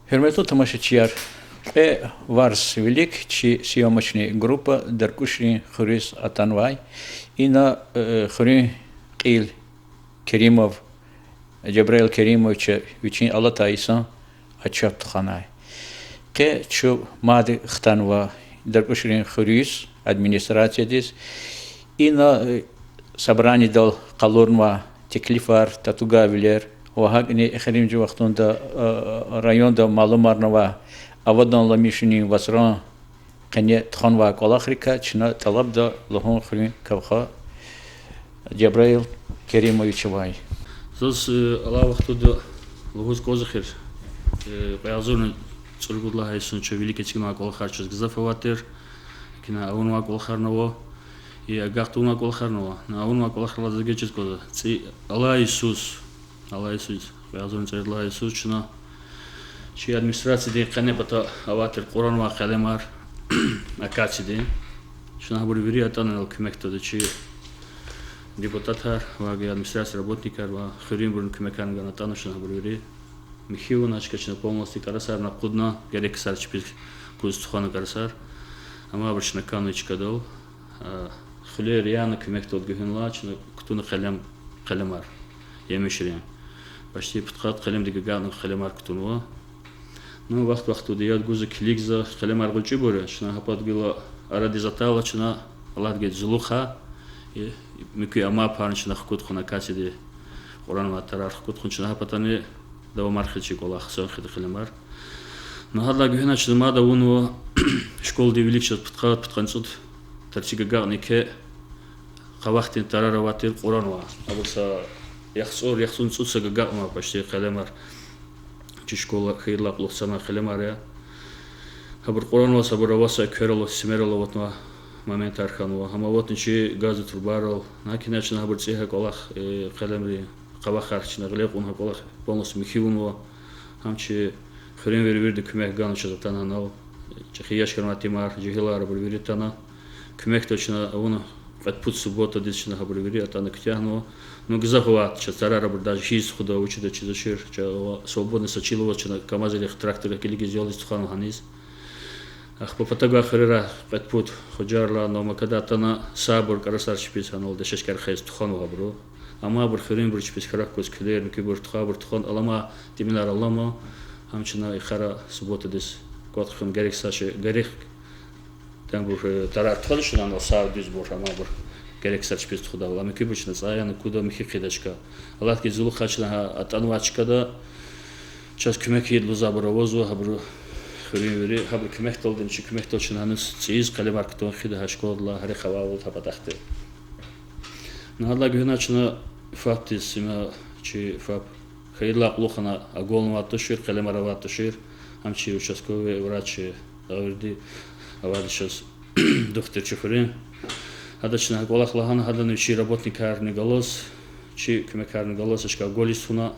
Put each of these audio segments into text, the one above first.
Hürmetli тамашачылар, Варс Велик, чи съемочная группа Даркушин Хурис Атанвай и на Хурин Ил Керимов, Джабраил Керимович, Вичин Аллатайсан, Ачат Ханай. Чу Мади Хтанва Даркушин Хурис, администрация дис, и на собрание дал Калурнва, Теклифар, Татугавилер, وهاجني خريم جو وقتون دا رایون دا معلوم مرنوا آودان لمیشونی وزران قنیه تخان و اقوال آخریکا چنا طلب دا لهون خریم کبخا جبرائیل کریم و یچوای. زوز الله وقتو دا لهوز کوزخیر قیازون صرف الله هستون چه ولی کچکن اقوال خارجش گذافه واتر کنا اون اقوال خارنوا یا گاهتون اقوال خارنوا نه اون اقوال خارلا زگیچت کوزه سی الله یسوس الله Иисус, Yazون царь Allah Иисус, чина, чьи администрации день кане бата аватер Коран ва калемар акачи день, чина хабури вири атан эл кумекто да чьи депутатар ва ге администрация работникар ва хурим бурн кумекан гана тану чина хабури вири михиу начка чина полностью карасар на кудна герек сар чпил куз тухана карасар, ама абрчна кану ичкадол, хуле рияна кумекто от гюхенла чина ктуна калемар, ямешрин. Почти подход халем дигаган халемар ктунва. Ну вахт удият гузы клик за халемар гульчи боре, шна хапат гила аради затала чна аллах гет зулуха и мики ама парн чна хкут хона касиди Qur'an ва тарар хкут хун чна хапатани дава мархичи колах сон хид халемар. Но хадла гюхна чна да уну школ девиликчат подхан суд тарчигаган ке хавахтин тарара ватир Qur'an ва абуса яхсун цуца гагама почти халемар чи школа хейла плохсана халемаря хабар Qur'an ва сабра васа керало смерало вотна момент арханова хама вотн чи газу турбарал накиначна хабар цеха колах халемри кавахарчна глек он колах полностью михивунова хамчи хрен верверди кумек ганча затананал чехияш карматимар жихилар бурвиритана кумек точно он отпут суббота дична хабар вери атана ктягно но гзахват чатара даже хиз худа учида чизашир свободно сочилова чна камазелих трактора келиги зёлис тухану ханис ах по потага хрера отпут худжарла но макадатана сабур карасар чписанол дешешкар хез тухану хабру ама бир хрен бир чпис харакос клер кибур тухабур тухан алама тиминар алама хамчна ихара суббота дис котхым герек саше герек там бур тарар тхолшна но сау диз бур ама бур герек сач пис тхуда ама кибучна заяна куда михи хидачка аллах ки зулу хачна атанвачка да час кумек ед лузабровозу хабру хривери хабру кумек толдин чи кумек толчна анус циз калемар ктон хида хашкодла хари хававул хабатахте но аллах гюначна фактис има чи фап хейла плохана аголма тошир калемарава тошир амчи участковый врач аврди авад сейчас доктор Чухрин адачна голах лахан хадан чи работник карни голос чи кумекарни голос ашка голис хуна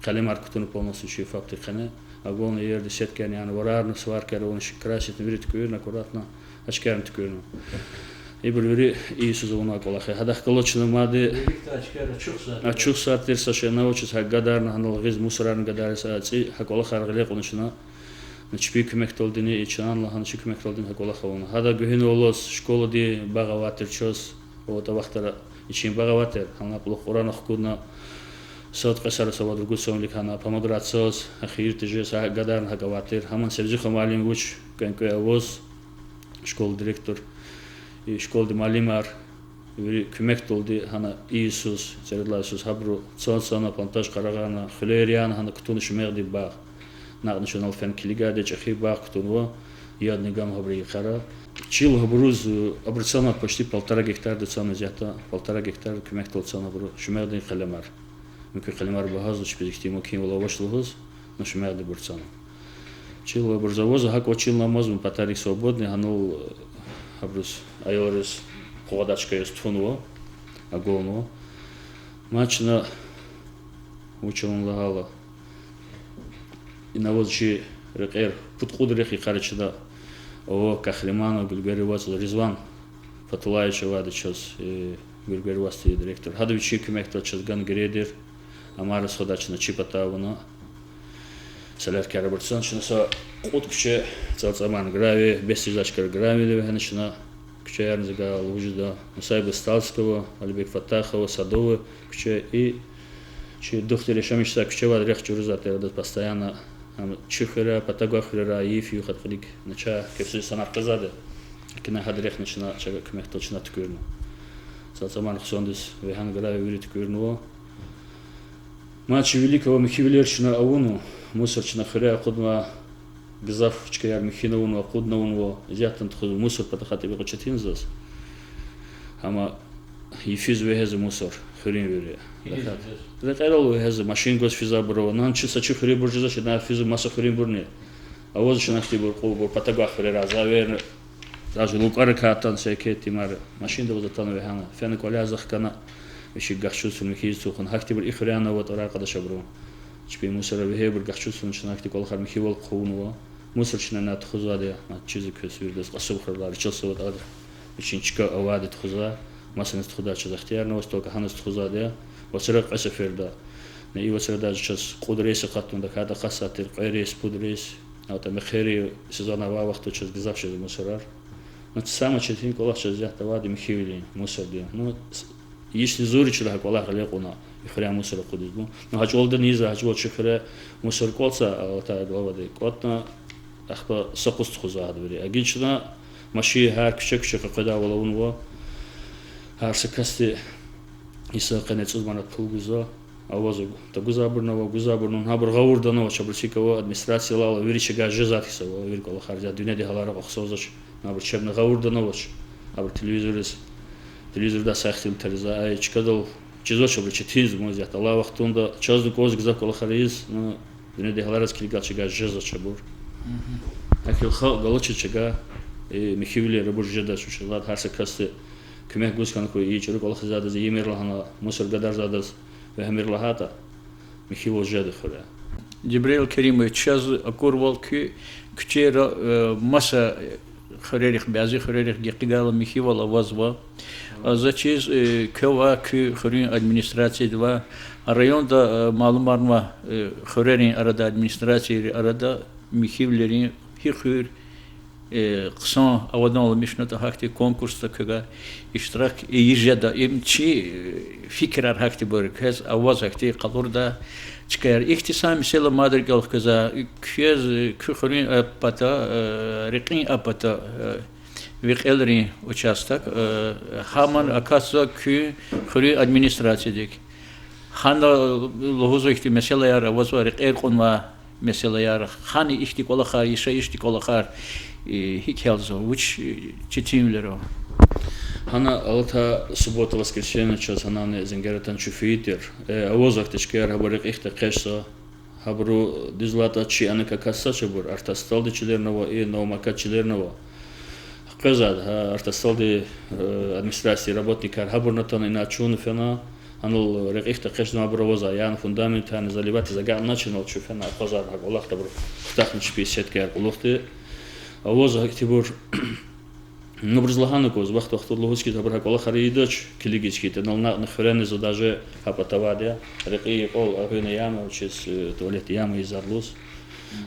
калемар ктун полностью чи факты хане агон ер десяткани ан варарны свар карон шикрасит вирит куйна аккуратно ашкарн ткуйна и бульвери Иисус уна голах хадах колочна маде ачуса терсаше научис хагадарна ханал гиз мусрарн гадарса ци хаколах аргле кончна начпи кумек толдини ичан лахан чи кумек толдин хакола хавна хада гюхин олос школа ди багаватер чос ота вахтара ичин багаватер хана плох Qur'an хкудна сот қасар савад гусомлик хана помограцос ахир тежес гадар хагаватер хаман сержи хамалин гуч канко авоз школ директор и школ ди малимар кумек толди хана Иисус царла Иисус хабру цонсана пантаж карагана хлериан хана ктун шмерди баг национал фен килигаде чехи баг ктунва ядный гам хабри хара чил хабруз абрцана почти 1,5 гектар дцана зята 1,5 гектар кумек толцана бро шмерди калемар муки калемар багазу чпизихти муки воловашлугуз но шмерди бурцана чил абрзавоза хак очил намазм патарик свободный ханул абруз айорис ходачка естфунво агоно мачна учон лагала и навозчи рекер путқудрехи қаричда о кахриману гулгаривас Ризван Фатулаевич вады час гулгаривас директор хадовичи кумек тот час ган гредер амара сходачна чипатавна Seler Karaburtsan şuna sa qut küçe zaman gravi 500 aşkar gravi de hani şuna küçe yarınızı gal vücuda Musayb Stalskого, Alibek Fatахова, Садова küçe и чи духтер шамишса küçe var reх чурзатер да постоянно чихера патагахера иф юхат хлик нача кепси санат казады кина хадрех начина чага кмех точно тükürnü zaman хсондис вехан gravi вирит тükürnü Матч великого Михивлерчина Ауну, мусорчина хря кудма гзав чкаяр Михиновну акудновну зятан тхуз мусор патахати бекочетинзас. Ама ифиз вехез мусор хрин вере. Рекерол вехез машин гос физа бро, нан чиса чи хри буржиза шина физ маса хрин бурне. Авоз шина хти бур кул патага хре разавер. Даже лукар катан секети мар машин да возатан вехана. Фен коля захкана Вещи гахчусун михиз сухун хакти бир ихряна вот ора кадаша бро. Чпи мусора вехе бир гахчусун шина хти кол хар михивол кхунува. Мусор шина на тхузаде на чизи көсүрдес касып хырлар чылсы вот ад. Ичинчика аваде тхуза. Масанес тхуда чиз ахтиярна вот только ханес тхузаде. Васыра касаферда. Не и васырда час кудресе каттунда када касатыр кайрес пудрес. А вот мехери сезона ва вахту чиз гизавши мусорар. Но сама четин колах чиз яхта ваде михивили мусор де. Ну Если зори человек Аллах алейкуна ихря мусор кудис бу. Но хачолда низа хачол чихре мусор колса ата главаде котна ахпа сокуст хузад бери. Агична маши хар küçük кыда волаунва хар сакасти иса канец узманат пулгуза авазу та гузабурнун хабр гавурдано чабрсикова администрация лала виричга жезатиса виркола харжа дюняде халара оксозоч набр чебна гавурдано абр телевизорда сахтил терза ай чикадал чизоч обречетиз музят Аллах вахтунда чазду коз гзак кола хариз ну дюняде халарас килгачга жеза чабур акил хал галочичга михивли рабуржеда шушалат харса касты Кümeh guskan koy iyi çocuk Allah zadız yemirlahana Mısır gadar zadız ve hemirlahata Mihivo jedi khura. Jibril Kerimov çaz akurval ki küçera masa xırerix bazı xırerix giqgal Mihivo lavazva zaçiz kova ki xırın administrasiya va rayonda malumarma xırerin arada administrasiya arada Mihivlerin hixür Kısan avadan olmuş nota hakti konkursta kaga iştirak yiyeceğda imçi fikirler hakti börük hez avaz hakti kalorda çıkar ihtisam mesela madrigal kaza küz küxrin apata riqin apata viqelri участок haman akasa kü xri administrasiyadik xanda lohuzo ihti mesela yar avaz var riqel qonma mesela yar xani ihti kola xar işe ihti kola xar Хикелзо, which читимлеро. Хана алта суббота воскресенье час хана не зенгератан чуфитер. Авозак тешкер хабарик ихта кешса. Хабру дизлата чи анека касса чабур. Артасталди чилернова и наумака чилернова. Казад артасталди администрации работникар хабурнатан иначун фена. Анул рекихта кешна абровоза ян фундамент хан заливати заган начинал чуфена казад Аллах табур. Хтахн чпи сеткер улухты. Авоз актибур нубрзлагану коз вахт логоски табрак Аллах харидач килигички тенал на хрене даже апатавадя реки кол агыны яма учис туалет яма изарлус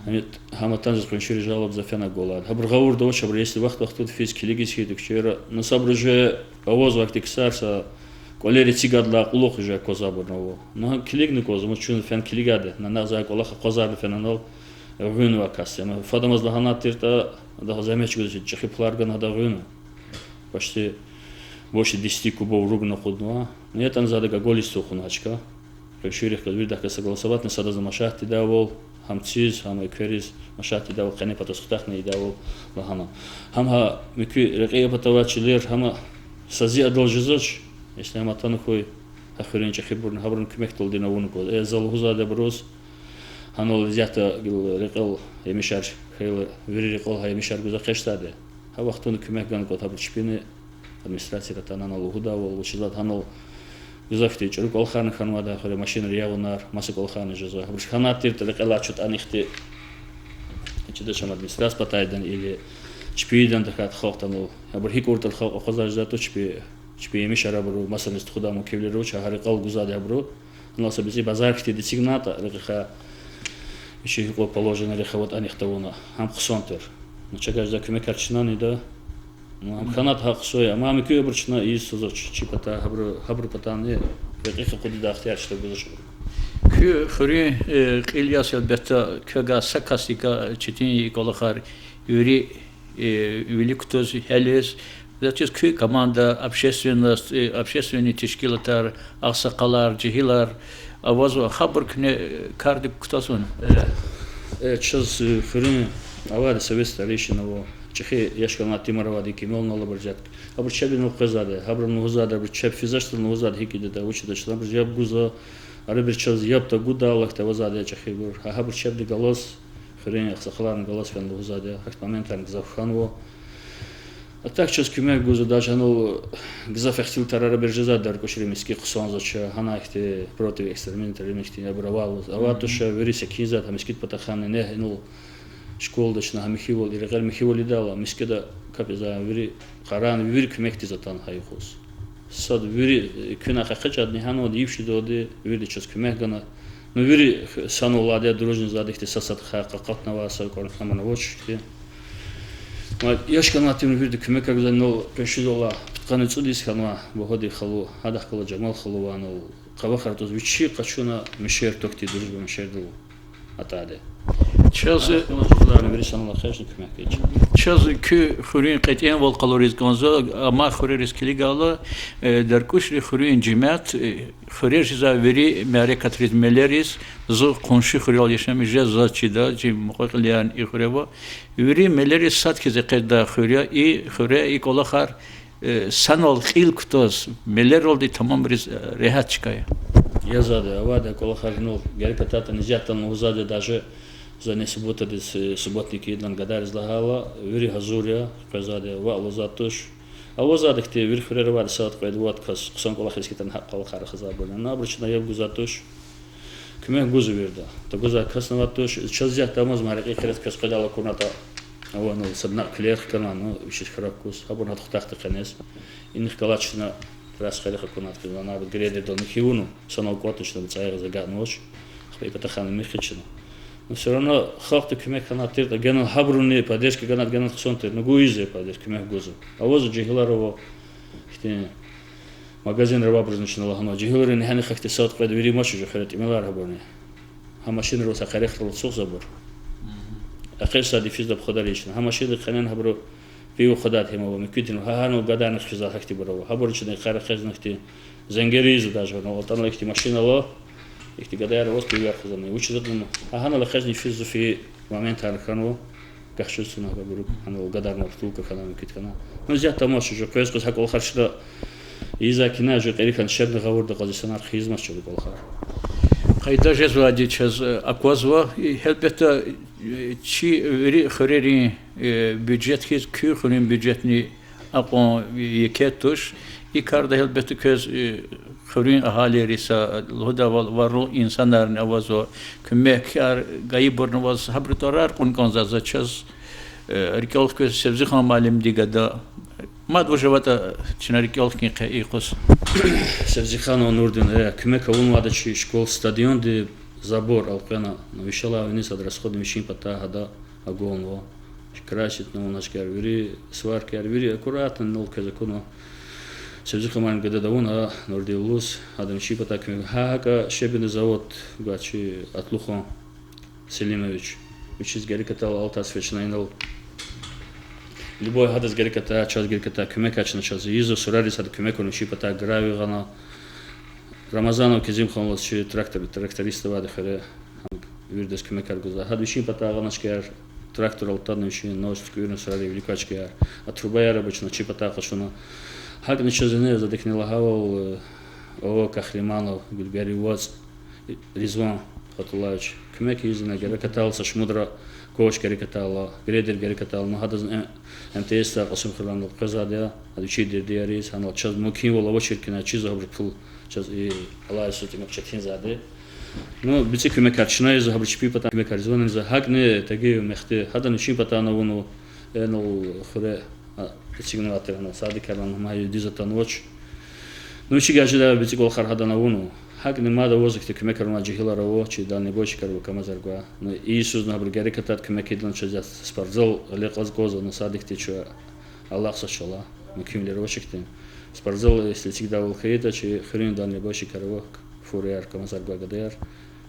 амет хаматан закончили жалоб за фена голад хабргаур до чабр если вахт тут физ килигички дукчера на сабрже авоз актиксарса колери цигадла улох же козабурново но килигны коз мучун фен килигаде на назак Аллах козар фенанал Гүн вакасем. Фадамаз лаханатирта да замеч гүзит чехипларган да гүн. Почти больше 10 кубов ругна ходнула. Но это назад голис сухуначка. Решили когда видах согласовать на сада за машахти давол, хамциз, хам эквериз, машахти давол, кане потосхтах не давол лахана. Хамха мики рекия потавачилер, хама сази адол жизоч. Если аматан хой ахирин чехибурн хабрун кмехтол динавун код. Залхуза да брос. Ханол взята рекал емишар хейл вери рекал ха емишар гуза кештаде ха вахтун кумекган кот хабр чпини администрация танана лухуда вол училат ханол гузафти чурук олхан ханвада хоре машина риявунар масак олхан жеза хабр ханатир рекала чут анихти чидашам администрация патайдан или чпидан дахат хохтанол хабр хикуртал хох хозаждато чпи емишар абру масалист худаму кевлеру ча рекал гузаде абру носабизи базархти десигната рекха еще его положено рехават анихтавона хам хсонтер ну чагаж за кюме карчинани да ну хам ханат хаксоя мами кюе брчна и созоч чипата хабру патане беких худи да ихтияр что гузош Kü xuri İlyas elbette köga sakasika çetin kolakar yuri üyelik kutoz heles Zaten köy komanda общественные teşkilatlar aksakalar cihilar avazo haber kine kardık kutasun Сейчас хрен авада совет старейшинного чехи яшкана тимаравади кимел на лабаржат абр чабин указаде абр нузада абр чаб физаштыл нузад хикиде да учида члам яб гуза арабир час ябта гуда аллахта вазаде чехи бур абр чабди галос хрен аксахлан галос фен нузаде хак моментан гзафханво А так час кюме гуза даже ну гзафехтил тарара бержазад дар кошремиски кусан зача ханахте против эксперимента ремишти абравал аватуша вериса киза там скит патаханы не ну школ дачна хамихивол или гал михивол идала мискеда капиза вери каран вери кюмекти затан хайхус сад вери кюна хахачад не хано дивши доде вери час кюмегана ну вери сануладе дружно задихте сасат хакатнава сакор хамана вочти Яшкана тем вирде кюмек как занол пешидола тканы цудис ханва боходи халу хадах кала джамал халуано кавахартуз вичи качуна мишер токти дружба мишерду атаде Çaz верисанла хэшн кюмек эч Çaz kü xurun qetiyen vol kaloriz gonzo ama xureriz kiligala derkuş xurun cimat xurer jiza veri mere katrizmeleriz zo konşu xurel yaşamışız zaçida cim muqliyan ixureva veri meleri sat keze qeda xurya i xure i kolaxar sanol xil kutos meler oldu tamam bir rehat çıkaya Yazade avada колахар ну геркатата низятан узаде даже за не суббота дес субботники идлан гадар излагала вири хазурия казаде ва лозатуш авозадихте вир хурервад саат қайдват кас қусан колахискитан колахар хазабона набручна ев гузатуш кюме гузу вирда то гуза каснаватуш чазят тамаз марики херет кас қадала куната авано садна клер кана ну вишиш харакус абона тухтахта қанес иних калачна раз халиха кунат кана греде дон хиуну санал коточна цайра заганош хпепатахана михична Но все равно хахты кюмек ханат тирта генал хабруни поддержки ганат генал хсонтер ну гуизе поддержки кюмек гузу а возу джихиларово хте магазин раба начинала хано джихилари не хани хахты саат қайд вири машу жохерет имелар хабурни хамашин роса харехтал сух забур ахир сади физ даб ходаришна хамашин ханан хабру фиу хадат хема микутин хану гадан хфиза хахти барова хабурчне харехез нахти зангериз даже но вот она ихти машина ло Ихти гадаер воз пивер хазаны учидадну ахана лахажни физу фи момент архану кахшусуна габуру хана гадар мартулка хана микитхана но зя тамаш жо квескос хакол харшда иза кина жо қерихан шерна гавурда қазисанар хизмас чо колхар Qayda jezvadi çaz akvazva elbette çi veri xureri budget hiz kü xurun budgetni apon yeketuş ikarda elbette köz xurun ahali sa loda varu insanların avazo kümek gayib bornavaz habritorar kun konzaza çaz rikol köz sebzi xamalim digada Мад вожевата чинариколки қиқос. Севзихано Нурдин, кюмека улмадачи школ стадион де забор алқена, но вишала вниз от расхода мишин пата хада агонво. Красит на унашки арвири, сварки арвири, аккуратно нолка закону. Севзихаман гададавун, а Нурдилус, адам шипата кюмека. Хака шебин завод гачи Атлухон Селимович. Учись гарикатал алтас вечнайнал. Любой хадас герката, час герката, кюмекачна час изо, сурарис ад кюмекону шипата грави гана. Рамазанов кезим ханлас чи тракториста вады харе вирдес кюмекар гуза. Хад шипата ганашкер трактор алтадны шин нож кюрн сурари великачкер. А труба я рабочна чипата хашуна. Хаг ничазене задекнела хавал о Кахлиманов Гульбери Воз Ризван Хатулаевич. Кюмек изина геркатался шмудра Коч гарикатала, гредер гарикатала, но хадаз МТС та қасым хилан қазада, адучи дердиарис, ханал час мукин вола очеркина чиза хабрпул, час и Аллах сути макчатин заде. Но бици кюмекачна из хабрчпи пата кюмекарзван из хагне таги мехте, хадан ши пата на воно, энол хуре, бицигнатер на сади калан май дизатан воч. Но чи гажда бици гол хар хадан на воно. Хак нема да возик те кме карма джихила раво чи да не боши карва камазаргва. Но Иисус на бергери катат кме кидлан чазят спарзал леказ гоза на садих те чу Аллах сашала. Меким лерошикте. Спарзал если всегда был хейта чи хрин да не боши карва фуриар камазаргва гадер.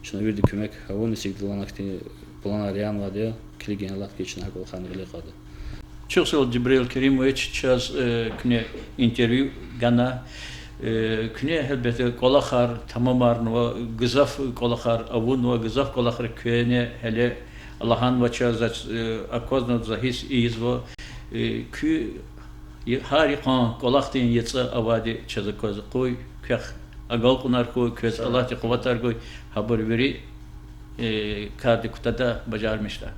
Шна вирди кме хавон всегда ланахте плана риан ваде клиген Аллах кична гол хан лекада. Чусел Джибрил Керимович час кне интервью гана kune elbette kolakar tamamar no gızaf kolakar avun no gızaf kolakar köyne hele Allah'ın vaçaz akozno zahis izvo kü harika kolaktin yetsa avadi çazakoz koy kah agal kunar koy köz Allah te kuvatar koy haber veri kardı kutada bacarmışlar.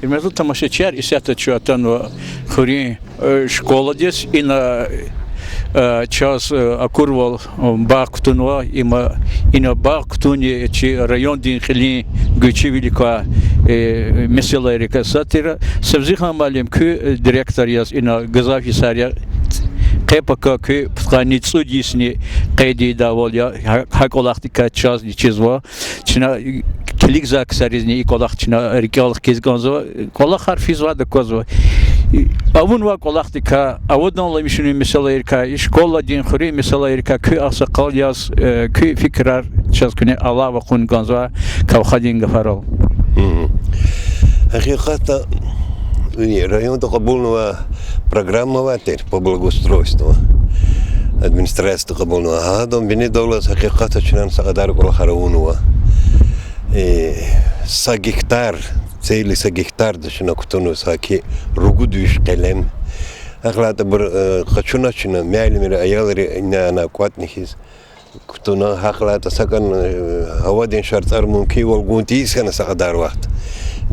Между тамашачар и сята чуатано хори школа здесь и на час акурвал бактунва има и на бактуне чи район дин хили гучи велика месела река сатира савзиха малим кü директор яз и на газафи саря КПК кü птханицу дисни кайди даволя хаколахтика час дичезва чина Kilik zaksarizni ikolak çina rikalak kezganzo kolak harfiz var da kozva. Avun var kolak dika avuddan lamışını mesela erka şkola din xuri mesela erka kü asakal yaz kü fikrar çazkune Allah ve kun ganzo kavxadin gafaral. Hakikata район кабулного программа ватер по благоустройству. Администрация кабулного гадом бини дәүләт hakikata чынан сагадар кол харавунва. Sa gehtar, цели sa gehtar dışına kutunu saki rugu düş kalem. Aklata bir kaçuna çına mealimleri ayarları inana kuatnihiz. Kutuna aklata sakan havadin şartlar mümkün olguntiyiz kana sakadar vakt.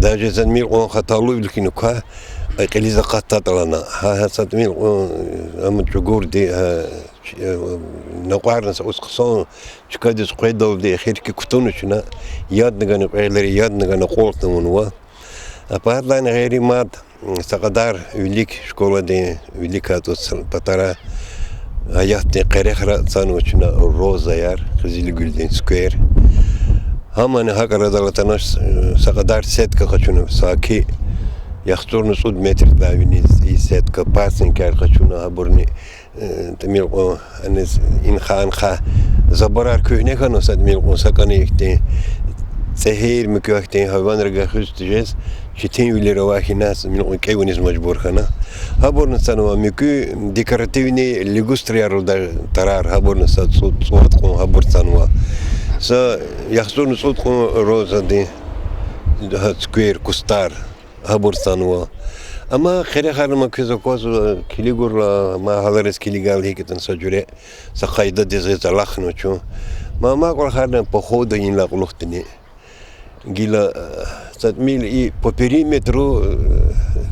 Daha cezan mil on hatalı ülkini ka akilize kattatlana. Ha sat mil on amat çugur di نقارن سأسقطون شكادس قيدوا بدي خير كي كتونشنا ياد نجنا قيلري ياد نجنا قولتنا منوا أبعد لنا غيري ماد سقدار وليك شكولا دي وليك هاتوس بترى hayatni qerekhra sanıçına roza yar Kızıl Gül'den square hamane hakaradalatanos sakadar setka kaçunu saki yaxturnu sud metr davini setka pasin kar kaçuna haburni temil o anes in khan kha zabarar köyne kanos admil o sakani ikti sehir mükühten hayvanlarga hüstüjes çitin üleri vahinas min o keviniz mecbur khana haburnu sanwa mükü dekorativni ligustriyarda tarar haburnu sat sud kon habur sanwa sa yaxturnu sud kon roza di square kustar habur sanwa ama khare kharma kızakos kiligurla ma halares kiligal hiketen sajure sa qayda dizet lakhno chu ma kol kharna pohoda in la quluhtni gila satmil i po perimetru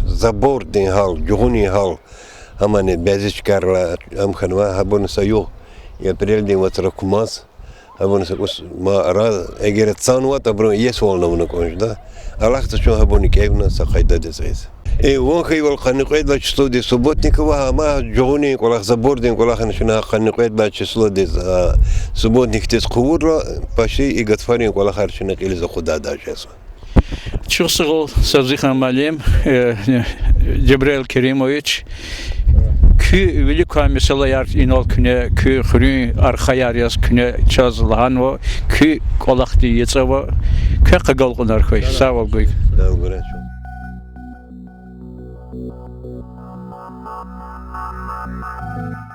zabor den hal juhuni hal amane bezichkarla am khanwa habun sayo ya preldi watrakumas habun sakus ma ara eger tsanwa tabro yeswolna mun konjda Allah ta şu habun kevna sa qayda dizet وانخي والقنقيد لا تشلو دي سبوتنيك وها ما جوني ولا زبوردين ولا خنشنا قنقيد لا تشلو دي سبوتنيك تسقور باشي يقطفارين ولا خارشنا إلى زخدا داجس Çok sağ ol Savzi Malim Cebrail Kerimoviç kü veli mesela yar inol küne kü xürü arxayar yaz küne çazılan o kü kolaqti yetsava kü qagal qonar koy sağ ol goy sağ ol Thank you.